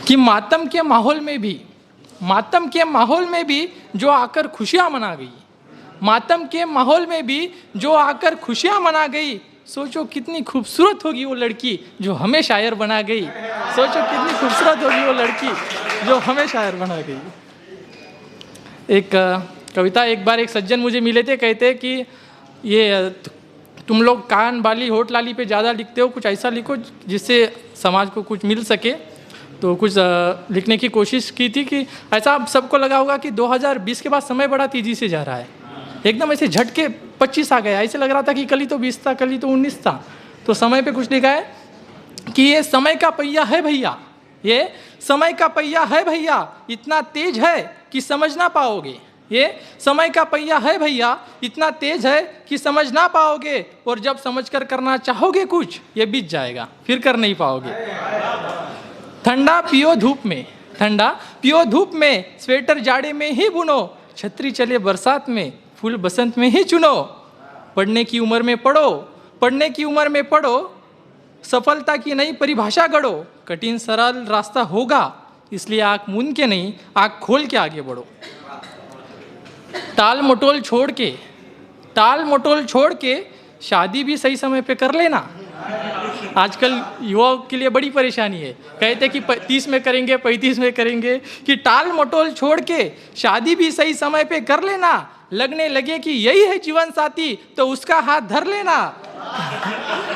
कि मातम के माहौल में भी जो आकर खुशियाँ मना गई, मातम के माहौल में भी जो आकर खुशियाँ मना गई। सोचो कितनी खूबसूरत होगी वो लड़की जो हमें शायर बना गई। सोचो कितनी खूबसूरत होगी वो लड़की जो हमें शायर बना गई। एक कविता, एक बार एक सज्जन मुझे मिले थे, कहते कि ये तुम लोग कान बाली होठ लाली पे ज़्यादा लिखते हो, कुछ ऐसा लिखो जिससे समाज को कुछ मिल सके। तो कुछ लिखने की कोशिश की थी कि ऐसा आप सबको लगा होगा कि 2020 के बाद समय बड़ा तेज़ी से जा रहा है, एकदम ऐसे झटके 25 आ गया, ऐसे लग रहा था कि कल ही तो 20 था, कल ही तो 19 था। तो समय पे कुछ लिखा है कि ये समय का पहिया है भैया, ये समय का पहिया है भैया, इतना तेज है कि समझ ना पाओगे। ये समय का पहिया है भैया, इतना तेज है कि समझ ना पाओगे, और जब समझ कर करना चाहोगे कुछ, ये बीत जाएगा, फिर कर नहीं पाओगे। ठंडा पियो धूप में, ठंडा पियो धूप में, स्वेटर जाड़े में ही बुनो, छतरी चले बरसात में, फूल बसंत में ही चुनो। पढ़ने की उम्र में पढ़ो, पढ़ने की उम्र में पढ़ो, सफलता की नई परिभाषा गढ़ो। कठिन सरल रास्ता होगा, इसलिए आँख मूंद के नहीं, आँख खोल के आगे बढ़ो। टाल मटोल छोड़ के, टाल मटोल छोड़ के शादी भी सही समय पे कर लेना। आजकल युवाओं के लिए बड़ी परेशानी है, कहते कि 30 में करेंगे, 35 में करेंगे, कि टाल मटोल छोड़ के शादी भी सही समय पे कर लेना। लगने लगे कि यही है जीवन साथी तो उसका हाथ धर लेना।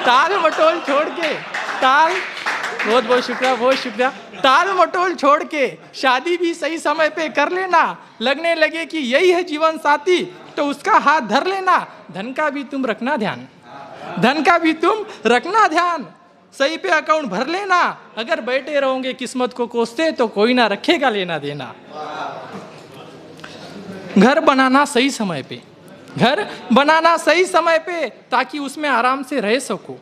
टाल मटोल छोड़ के, टाल, बहुत बहुत शुक्रिया, बहुत शुक्रिया। टाल मटोल छोड़ के शादी भी सही समय पे कर लेना। लगने लगे कि यही है जीवन साथी तो उसका हाथ धर लेना। धन का भी तुम रखना ध्यान, धन का भी तुम रखना ध्यान, सही पे अकाउंट भर लेना। अगर बैठे रहोगे किस्मत को कोसते तो कोई ना रखेगा लेना देना। घर बनाना सही समय पे, घर बनाना सही समय पे ताकि उसमें आराम से रह सको।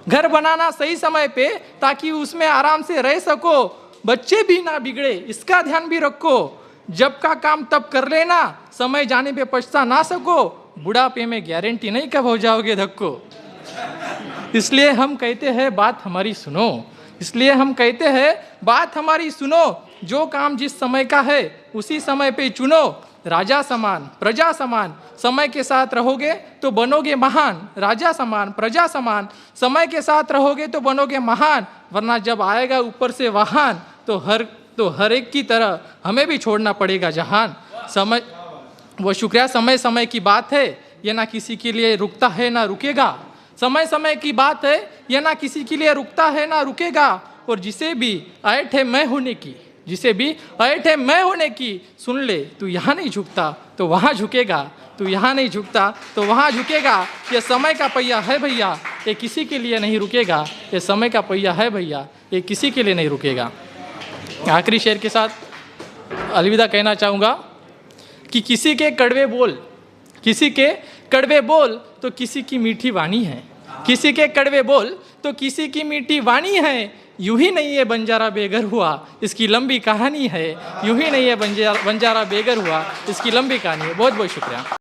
घर बनाना सही समय पे ताकि उसमें आराम से रह सको। बच्चे भी ना बिगड़े इसका ध्यान भी रखो। जब का काम तब कर लेना, समय जाने पे पछता ना सको। बुढ़ापे में गारंटी नहीं कब हो जाओगे धक्को। इसलिए हम कहते हैं बात हमारी सुनो, इसलिए हम कहते हैं बात हमारी सुनो। जो काम जिस समय का है उसी समय पे चुनो। राजा समान प्रजा समान, समय के साथ रहोगे तो बनोगे महान। राजा समान प्रजा समान, समय के साथ रहोगे तो बनोगे महान। वरना जब आएगा ऊपर से वाहन तो हर एक की तरह हमें भी छोड़ना पड़ेगा जहान। समय, वो शुक्रिया। समय समय की बात है, ये ना किसी के लिए रुकता है ना रुकेगा। समय समय की बात है, ये ना किसी के लिए रुकता है ना रुकेगा। और जिसे भी ऐठ है मैं होने की, जिसे भी ऐठ है मैं होने की, सुन ले तू यहाँ नहीं झुकता तो वहाँ झुकेगा, तू यहाँ नहीं झुकता तो वहाँ झुकेगा। ये समय का पहिया है भैया, ये किसी के लिए नहीं रुकेगा। ये समय का पहिया है भैया, ये किसी के लिए नहीं रुकेगा। आखिरी शेर के साथ अलविदा कहना चाहूँगा कि किसी के कड़वे बोल, किसी के कड़वे बोल तो किसी की मीठी वाणी है। किसी के कड़वे बोल तो किसी की मीठी वाणी है। यूं ही नहीं है बंजारा बेघर हुआ, इसकी लंबी कहानी है। यूं ही नहीं है बंजारा बेघर हुआ, इसकी लंबी कहानी है। बहुत बहुत शुक्रिया।